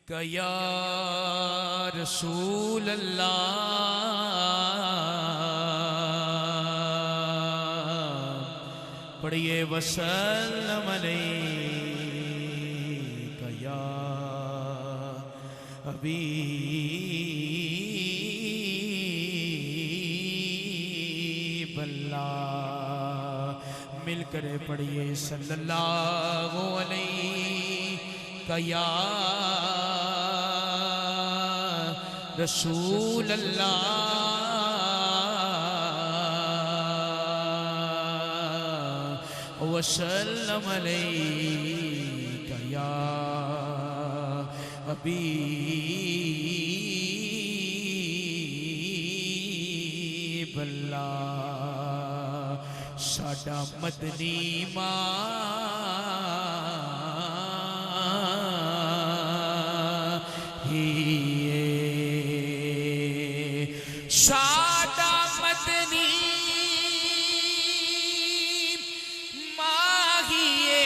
या रसूल अल्लाह पढ़िए वसल्लम अलैका या हबीब अल्लाह। मिलकर पढ़िए सल्लल्लाहु अलैका या रसूल अल्लाह वसल्लम अलैका या हबीब अल्लाह। साडा मदनी साडा मदनी माहिए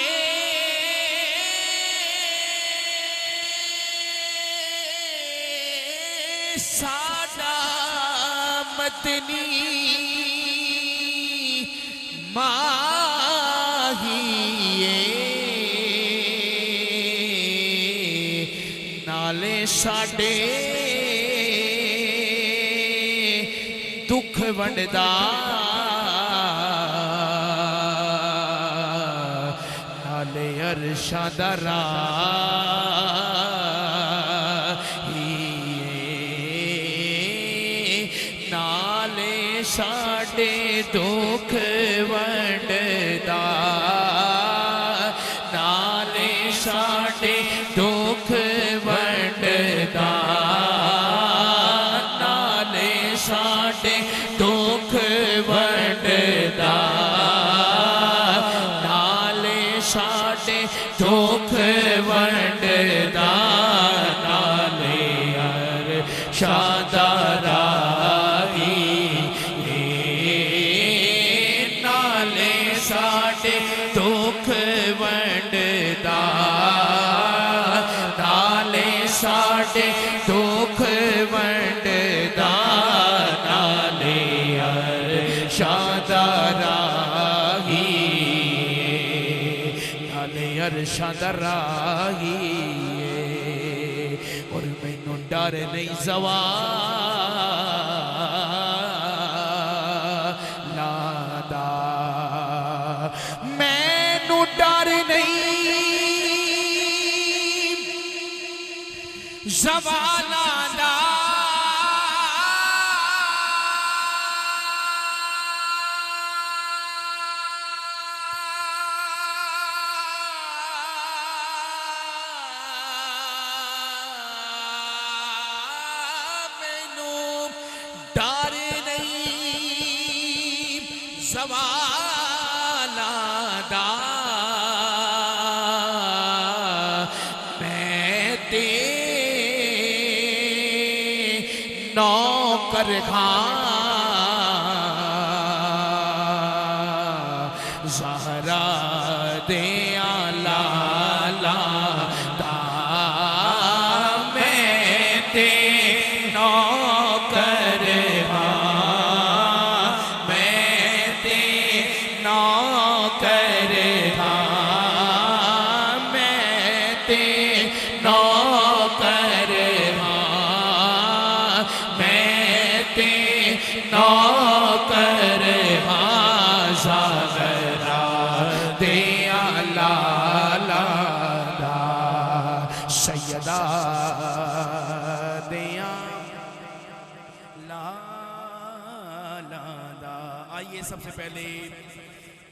साडा मदनी माहिए नाले साडे दुख वंडदा नाले अरशां दा नाले साडे दुख वंडदा नाले साडे दुख वंडदा नाले साडे दुख वंडदा नाले साडे दुख वंडदा नाले अरशां दा नाले साडे दुख वंडदा नाले साडे दुख वंडदा नाले अरशां दा नाले अरशां दा और मैनू डर नहीं ज़वाला मैनू डर नहीं ज़वाला दा डर नहीं ज़वाला दा मैं ते नौकर खां ज़हरा दे लाला दा मैं ते नौकर नौकर मैं ते नौकर मैं ते नौकर ज़हरा दे लाला दा सैयदा दिया लाला दा। आइए सबसे पहले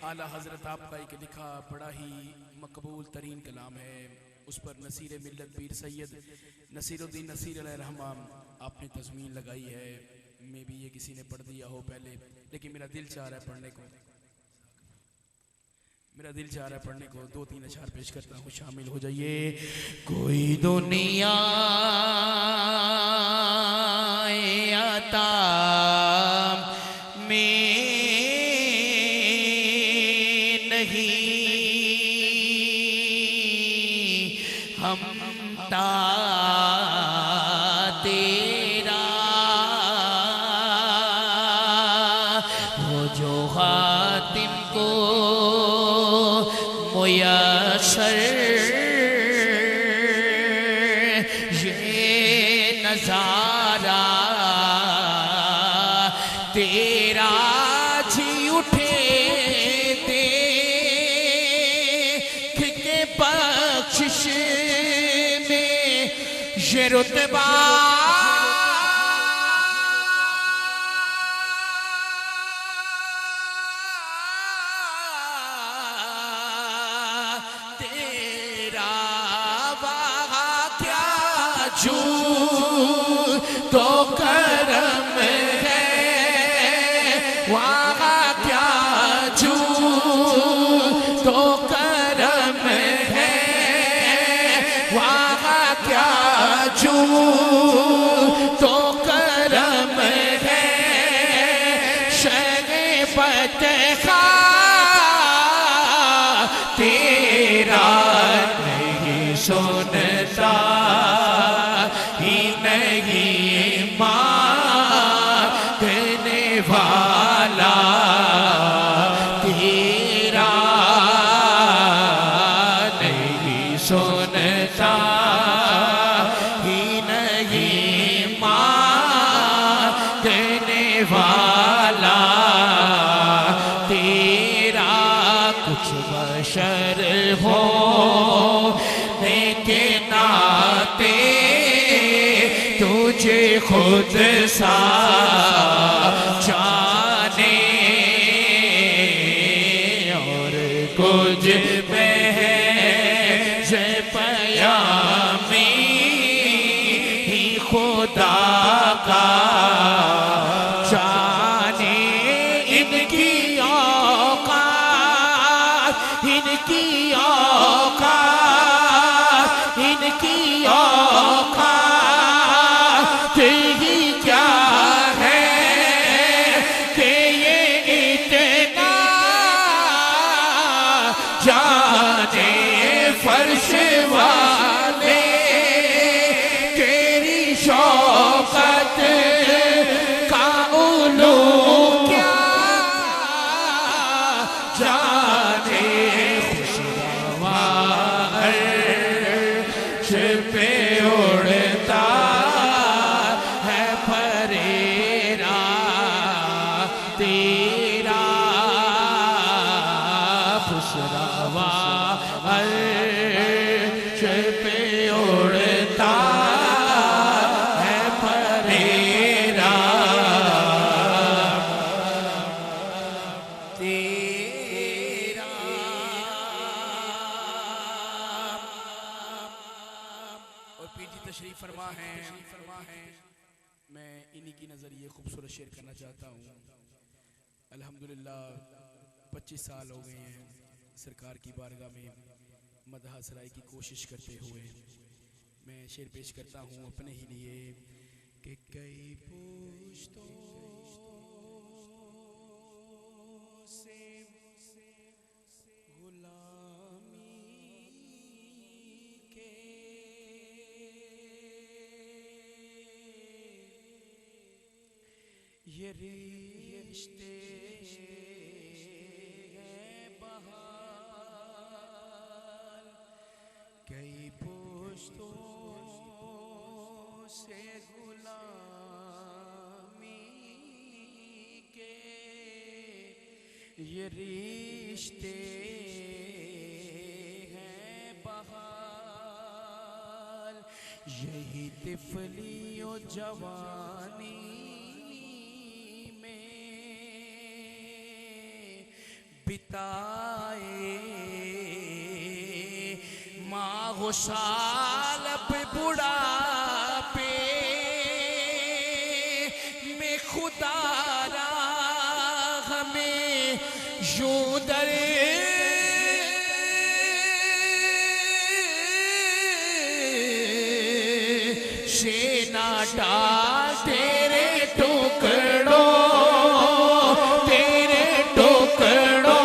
आला हजरत आपका एक लिखा बड़ा ही मकबूल तरीन कलाम है, उस पर नसीर मिल्लत पीर सैयद नसीरुद्दीन नसीर अलैहिर्रहमान आपने तज़मीन लगाई है। मैं भी ये किसी ने पढ़ दिया हो पहले, लेकिन मेरा दिल चाह रहा है पढ़ने को, मेरा दिल चाह रहा है पढ़ने को। 2-3 अशआर पेश करता हूँ, शामिल हो जाइए। कोई दुनिया आता में नहीं हम मिटा तेरा वो जो हातिम को मुयस्सर ये नजारा तेरा जी उठे देख के बख्शिश में ये रुतबा तेरा वहाँ क्या जू तो करम है वहाँ क्या जू तो करम है वहाँ क्या जू तो करम है शगे फतहा तेरा नहीं सुनता ही नहीं मांगने वाला तेरा नहीं सुनता ही नहीं मांगने वाला तेरा कुछ बशर हो के नाते तुझे खुद सा जाने और कुछ में है जे पयामी ही खुदा का जाने इनकी औकात इनकी औकात इनकी औकात ही क्या है कि ये इतना जाने फर्श वाले तेरी शौकत का उलू क्या जाने पे उड़ता है फरेरा तेरा खुशरवा अर्श पे उड़ता है फरेरा तेरा और पीर जी तशरीफ फरमा है मैं इन्हीं की नज़र ये खूबसूरत शेर करना चाहता हूँ। अल्हम्दुलिल्लाह 25 साल हो गए हैं सरकार की बारगाह में मदह सराय की कोशिश करते हुए। मैं शेर पेश करता हूँ अपने ही लिए कि कई पुश्तों से गुलामी के ये रिश्ते हैं बहाल कई पुश्तों से गुलामी के ये रिश्ते हैं बहाल यही तिफलियो जवानी बिताए माँ गुसाल पे बुढ़ापे में खुदा हमें यूं दरे से ना डाल तेरे टुकड़ों तेरे टुकड़ों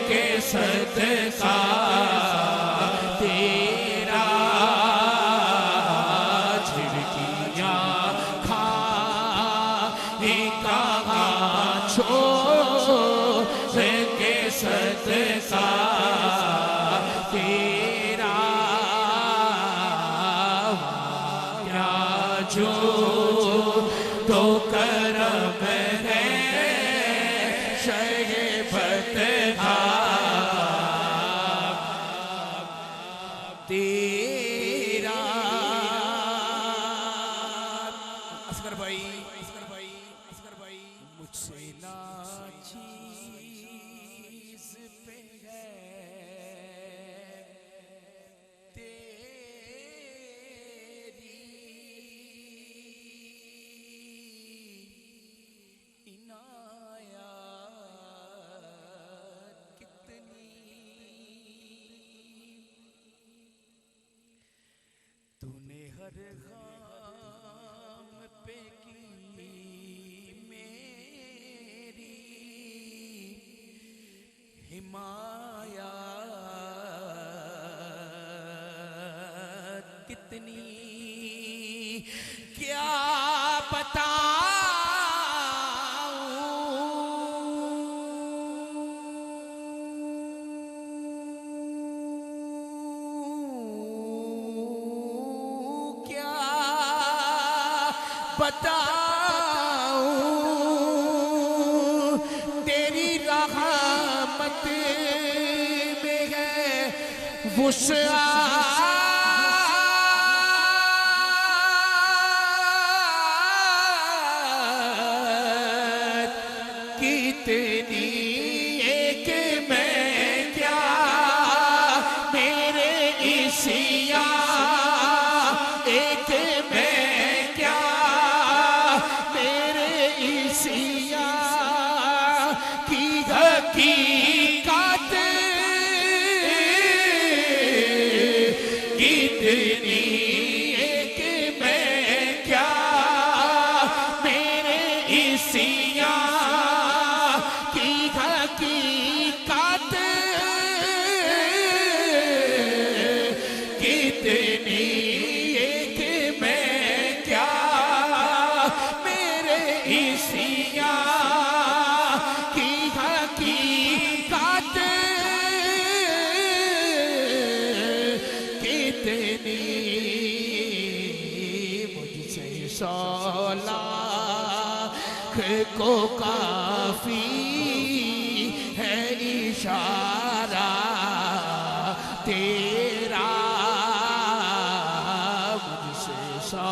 के सदका तेरा झिड़कियाँ खाए कहाँ छोड़ के सदका तेरा क्या जो तो करम है शहीबत तेरा। असगर भाई मुझसे नाचीज पे है तेरी इनायत कितनी तूने हर गाम पे की मेरी हिमायत कितनी क्या बताऊं तेरी रहमत में है वुसअत कितनी एक मैं क्या मेरे इसिया एक मैं क्या मेरे इसिया की हकीकत कितनी एक मैं क्या मेरे इसिया की हकीकत कितनी एक मैं क्या मेरे इसिया की हकीकत कितनी मुझसे 100 लाख को काफी है इशारा तेरा मुझसे 100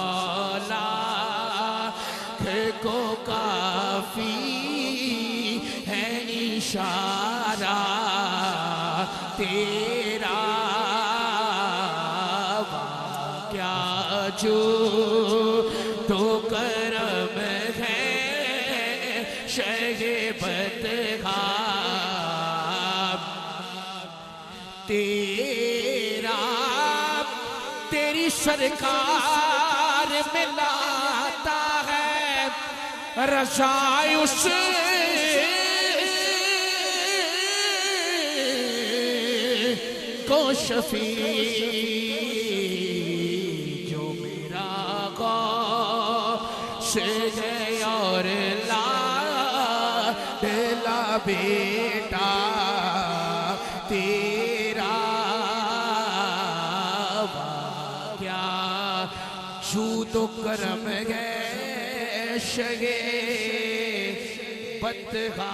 लाख को काफी है इशारा तेरा क्या जो तो करम है शहीबत तेरा तेरी सरकार में लाता है रज़ा उस को शफी जो मेरा गौस है और लाडला बेटा तेरा क्या छू तो करम है शगे बदगा